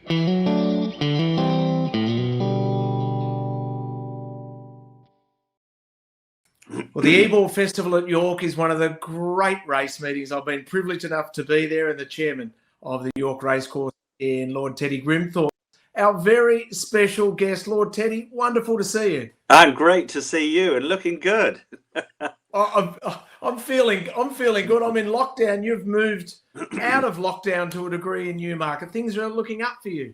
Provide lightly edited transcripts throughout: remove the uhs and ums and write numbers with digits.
Well, the Ebor Festival at York is one of the great race meetings. I've been privileged enough to be there, and the chairman of the York Racecourse in Lord Teddy Grimthorpe. Our very special guest, Lord Teddy, wonderful to see you. And great to see you, and looking good. I'm feeling good. I'm in lockdown. You've moved out of lockdown to a degree in Newmarket. Things are looking up for you.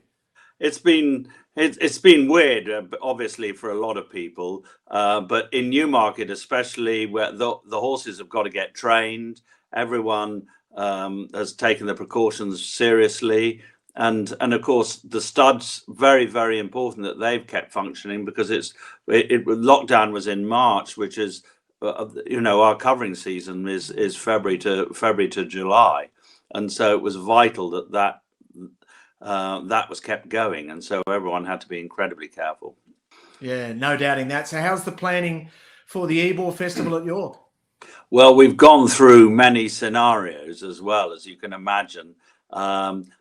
It's been weird, obviously, for a lot of people, but in Newmarket especially, where the horses have got to get trained. Everyone has taken the precautions seriously, and of course the studs, very, very important that they've kept functioning, because lockdown was in March, which is our covering season is February to July, and so it was vital that was kept going, and so everyone had to be incredibly careful. Yeah, no doubting that. So how's the planning for the Ebor Festival at York? Well, we've gone through many scenarios, as well as you can imagine.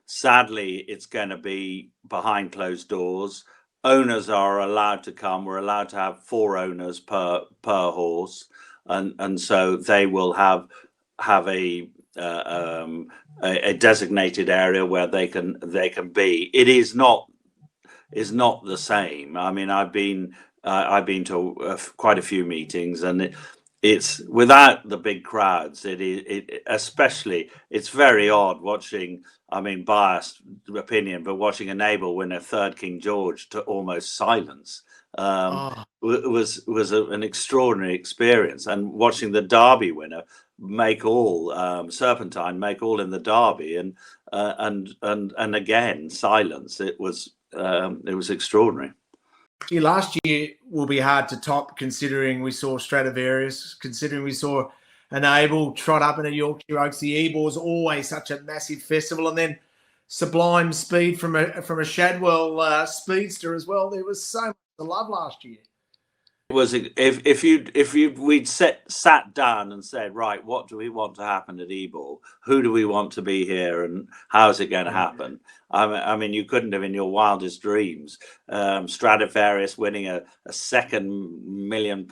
Sadly, it's going to be behind closed doors. Owners are allowed to come. We're allowed to have 4 owners per horse, and so they will have a designated area where they can be. It is not the same. I mean, I've been to quite a few meetings, and it's without the big crowds. Especially, it's very odd watching. I mean, biased opinion, but watching a Enable win a 3rd King George to almost silence was an extraordinary experience, and watching the Derby winner make all Serpentine make all in the Derby, and again silence. It was extraordinary. Last year will be hard to top, considering we saw Stradivarius, considering we saw Enable trot up in a Yorkshire Oaks. The Ebor's always such a massive festival, and then sublime speed from a Shadwell speedster as well. There was so much to love last year. It was, we'd sat down and said, right, what do we want to happen at Ebor? Who do we want to be here, and how is it going to happen? I mean, you couldn't have in your wildest dreams Stradivarius winning a £2 million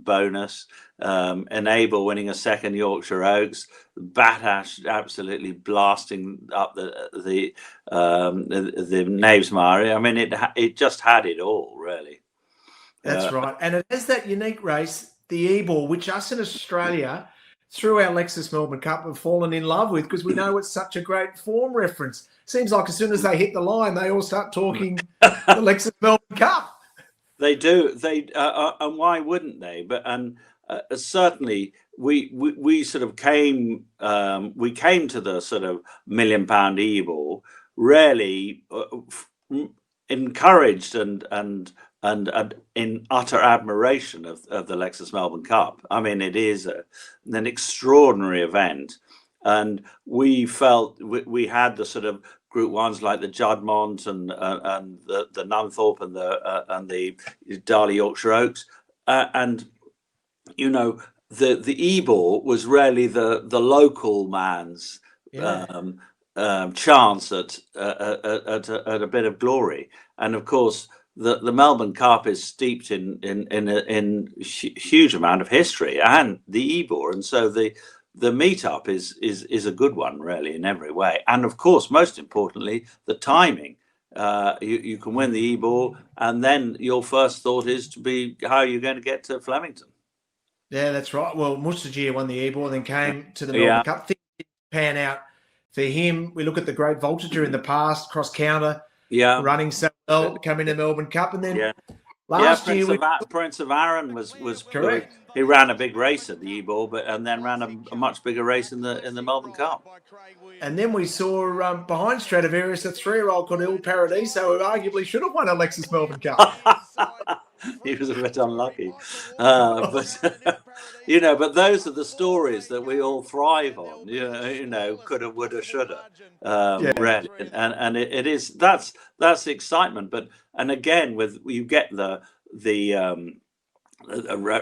bonus, Enable winning a 2nd Yorkshire Oaks, Battash absolutely blasting up the Knavesmire. I mean, it just had it all, really. That's right. And it is that unique race, the Ebor, which us in Australia, through our Lexus Melbourne Cup, have fallen in love with, because we know it's such a great form reference. Seems like as soon as they hit the line, they all start talking the Lexus Melbourne Cup. They do. And why wouldn't they? But certainly we sort of came to the sort of £1 million Ebor really encouraged and in utter admiration of the Lexus Melbourne Cup. I mean, it is an extraordinary event, and we felt we had the sort of Group 1s like the Juddmonte and the Nunthorpe and the Darley Yorkshire Oaks, and the Ebor was really the local man's chance at a bit of glory. And of course, the Melbourne Cup is steeped in a huge amount of history, and the Ebor, and so the meetup is a good one, really, in every way. And of course, most importantly, the timing. You can win the Ebor, and then your first thought is to be how you're going to get to Flemington. Yeah, that's right. Well, Mustajir won the Ebor, then came to the Melbourne Cup. Things didn't pan out for him. We look at the great Voltigeur in the past, cross counter, running so well, coming to Melbourne Cup, and then last year Prince of Arran was correct. He ran a big race at the Ebor, and then ran a much bigger race in the Melbourne Cup. And then we saw behind Stradivarius a 3-year-old called Il Paradiso, who arguably should have won a Lexus Melbourne Cup. He was a bit unlucky, but but those are the stories that we all thrive on. Coulda, woulda, shoulda, really, and it is that's the excitement. And again, with you get a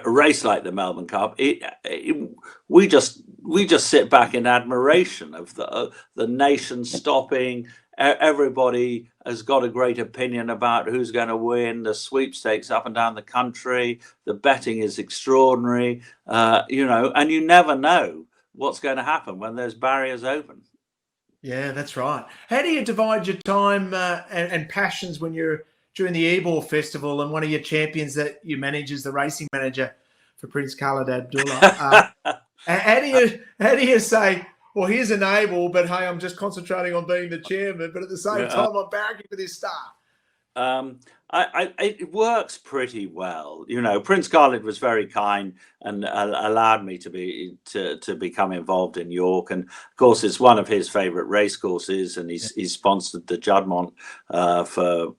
race like the Melbourne Cup, we just sit back in admiration of the nation stopping, everybody has got a great opinion about who's going to win. The sweepstakes up and down the country, the betting is extraordinary, you know, and you never know what's going to happen when those barriers open. Yeah, that's right. How do you divide your time and passions when you're during the Ebor Festival, and one of your champions that you manage is the racing manager for Prince Khalid Abdullah? How do you say, well, here's an Ebor, but hey, I'm just concentrating on being the chairman, but at the same time, I'm barracking for this star? It works pretty well. You know, Prince Khalid was very kind and allowed me to become involved in York, and of course, it's one of his favourite race courses, and he's sponsored the Juddmonte for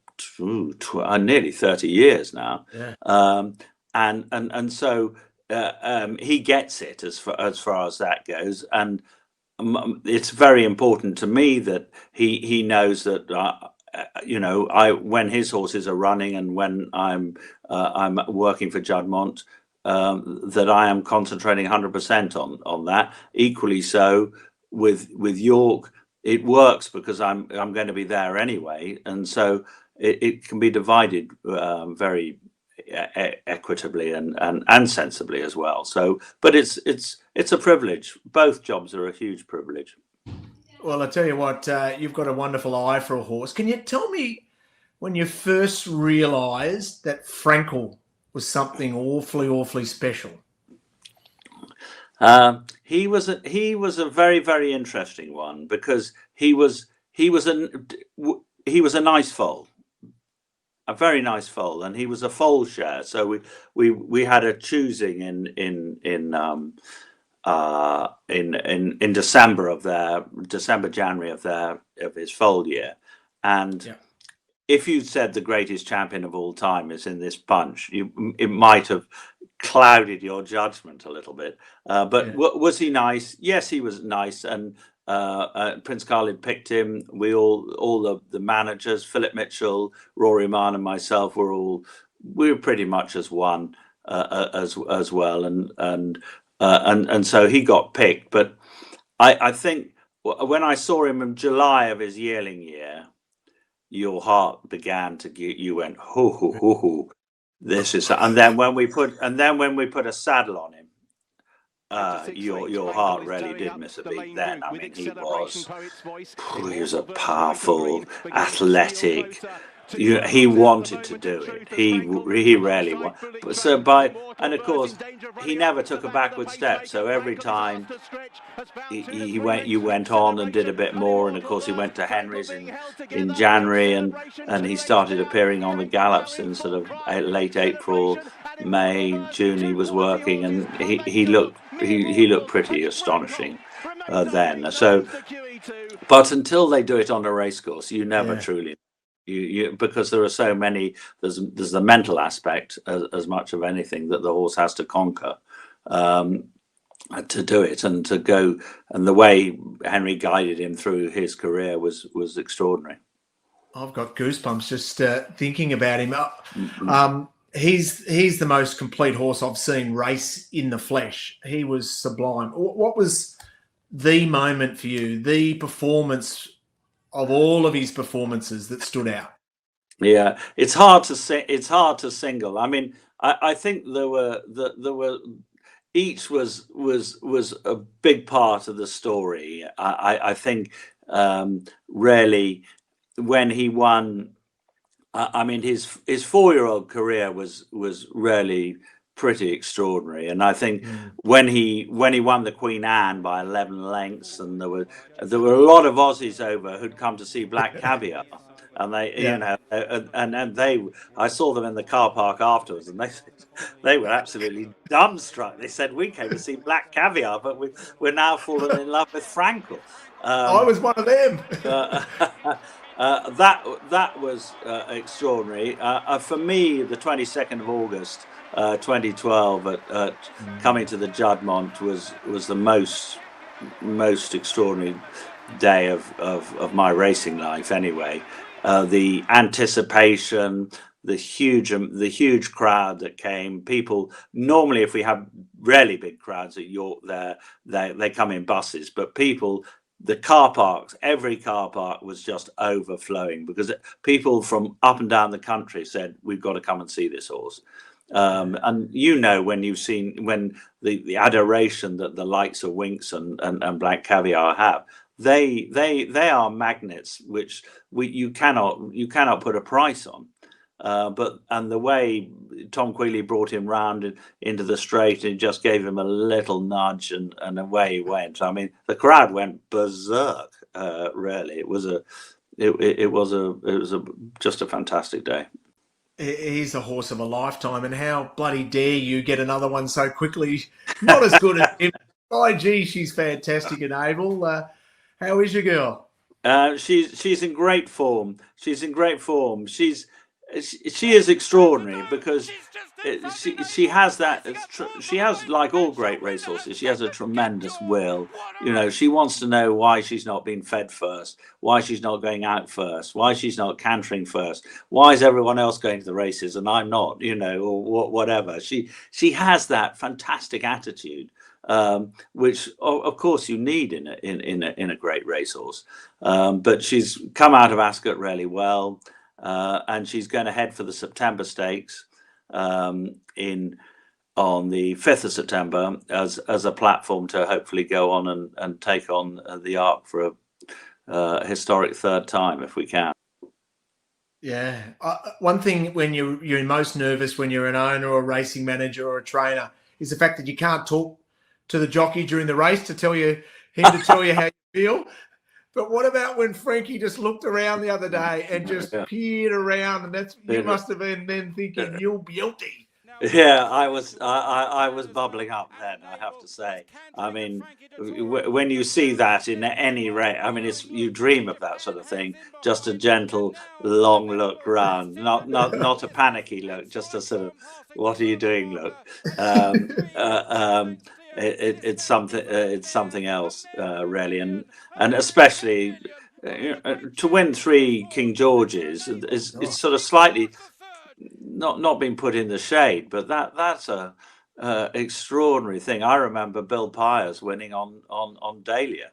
nearly 30 years now. Yeah. And so he gets it as far as that goes, and it's very important to me that he knows that. You know, when his horses are running and when I'm working for Juddmonte, that I am concentrating 100% on that. Equally so with York, it works because I'm going to be there anyway, and so it can be divided very equitably and sensibly as well. So, but it's a privilege. Both jobs are a huge privilege. Well, I tell you what, you've got a wonderful eye for a horse. Can you tell me when you first realised that Frankel was something awfully, awfully special? He was a very, very interesting one because he was a nice foal, a very nice foal, and he was a foal share. So we had a choosing in December, January of his foal year, and Yeah. if you said the greatest champion of all time is in this bunch, it might have clouded your judgment a little bit. But Yeah. was he nice? Yes, he was nice, and Prince Khalid picked him. We all the managers, Philip Mitchell, Rory Mann, and myself we were pretty much as one as well, and so he got picked. But I think when I saw him in July of his yearling year, your heart began to get. You went, hoo hoo hoo hoo. This is, and then when we put a saddle on him, your heart really did miss a beat. Then I mean, he was a powerful, athletic. He wanted to do it. He really wanted. And of course, he never took a backward step. So every time you went on and did a bit more. And of course, he went to Henry's in January, and he started appearing on the gallops in sort of late April, May, June. He was working, and he looked pretty astonishing then. So, but until they do it on a racecourse, you never truly. Because there are so many. There's the mental aspect as much of anything that the horse has to conquer to do it, and to go. And the way Henry guided him through his career was extraordinary. I've got goosebumps just thinking about him. He's the most complete horse I've seen race in the flesh. He was sublime. What was the moment for you? The performance of all of his performances that stood out? Yeah, it's hard to say. It's hard to single. I mean, I think there were each was a big part of the story. I think really when he won. I mean, his 4-year-old career was really pretty extraordinary, and I think when he won the Queen Anne by 11 lengths, and there were a lot of Aussies over who'd come to see Black Caviar, and they you know and I saw them in the car park afterwards, and they were absolutely dumbstruck. They said, we came to see Black Caviar, but we're now falling in love with Frankel. I was one of them. That was extraordinary. For me, the 22nd of August 2012 at coming to the Juddmonte was the most extraordinary day of my racing life anyway. The anticipation, the huge crowd that came. People normally, if we have really big crowds at York, they come in buses, but people the car parks, every car park was just overflowing because people from up and down the country said, we've got to come and see this horse. And when you've seen, when the adoration that the likes of Winx and Black Caviar have, they are magnets which you cannot put a price on. And the way Tom Queally brought him round into the straight and just gave him a little nudge and away he went. I mean, the crowd went berserk. Really, it was just a fantastic day. He's the horse of a lifetime, and how bloody dare you get another one so quickly? Not as good as him. Oh, gee, she's fantastic and able. How is your girl? She's in great form. She's in great form. She is extraordinary because she has that. She has, like all great racehorses, she has a tremendous will. You know, she wants to know why she's not being fed first, why she's not going out first, why she's not cantering first, why is everyone else going to the races and I'm not, you know, or whatever. She has that fantastic attitude, which of course you need in a great racehorse. But she's come out of Ascot really well. And she's going to head for the September Stakes on the 5th of September as a platform to hopefully go on and take on the Arc for a historic third time if we can. Yeah. One thing when you're most nervous when you're an owner or a racing manager or a trainer is the fact that you can't talk to the jockey during the race to tell you how you feel. But what about when Frankie just looked around the other day and just peered around, and you must have been then thinking, "You're guilty." Yeah, I was bubbling up then, I have to say. I mean, when you see that in any race, I mean, you dream of that sort of thing. Just a gentle, long look round, not a panicky look, just a sort of, "What are you doing?" look. It's something else, really, and especially to win 3 King Georges is sort of slightly not being put in the shade, but that's a extraordinary thing. I remember Bill Pyers winning on Dahlia,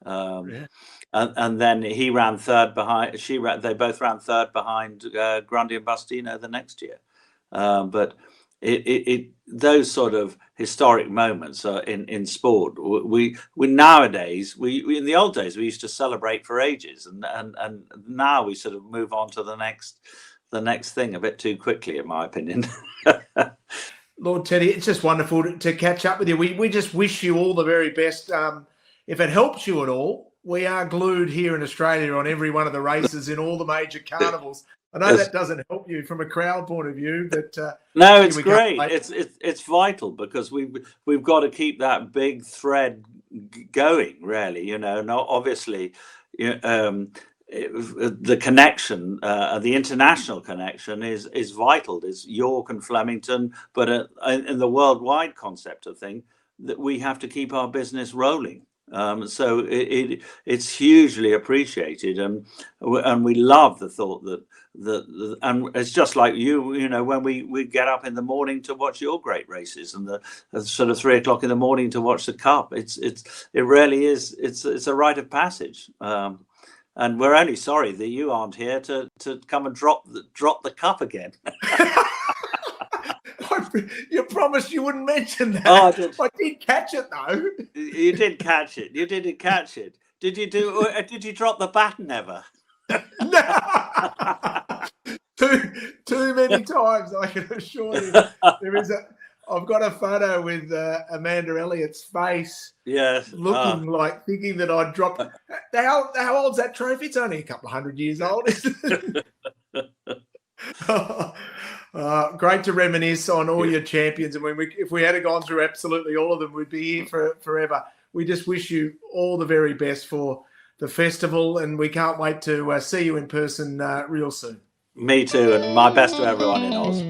and then he ran third behind. They both ran third behind Grundy and Bastino the next year, but. Those sort of historic moments in sport. We nowadays in the old days we used to celebrate for ages, and now we sort of move on to the next thing a bit too quickly, in my opinion. Lord Teddy, it's just wonderful to catch up with you. We just wish you all the very best. If it helps you at all, we are glued here in Australia on every one of the races in all the major carnivals. I know that doesn't help you from a crowd point of view, but no, it's great. It's vital because we've got to keep that big thread going. Really, you know. Now, obviously, the connection, the international connection, is vital. There's York and Flemington, but in the worldwide concept of thing, that we have to keep our business rolling. So it's hugely appreciated, and we love the thought that and it's just like you know, when we get up in the morning to watch your great races, and the sort of 3 o'clock in the morning to watch the Cup. It really is. It's a rite of passage, and we're only sorry that you aren't here to come and drop the Cup again. You promised you wouldn't mention that. Oh, I did catch it though. You did catch it. You didn't catch it. Did you did you drop the baton ever? No. Too many times, I can assure you. I've got a photo with Amanda Elliott's face. Yes. Looking like thinking that I'd dropped. How old's that trophy? It's only a couple of 100 years old. Great to reminisce on all your champions. And if we had gone through absolutely all of them, we'd be here for forever. We just wish you all the very best for the festival, and we can't wait to see you in person real soon. Me too, and my best to everyone in Oz.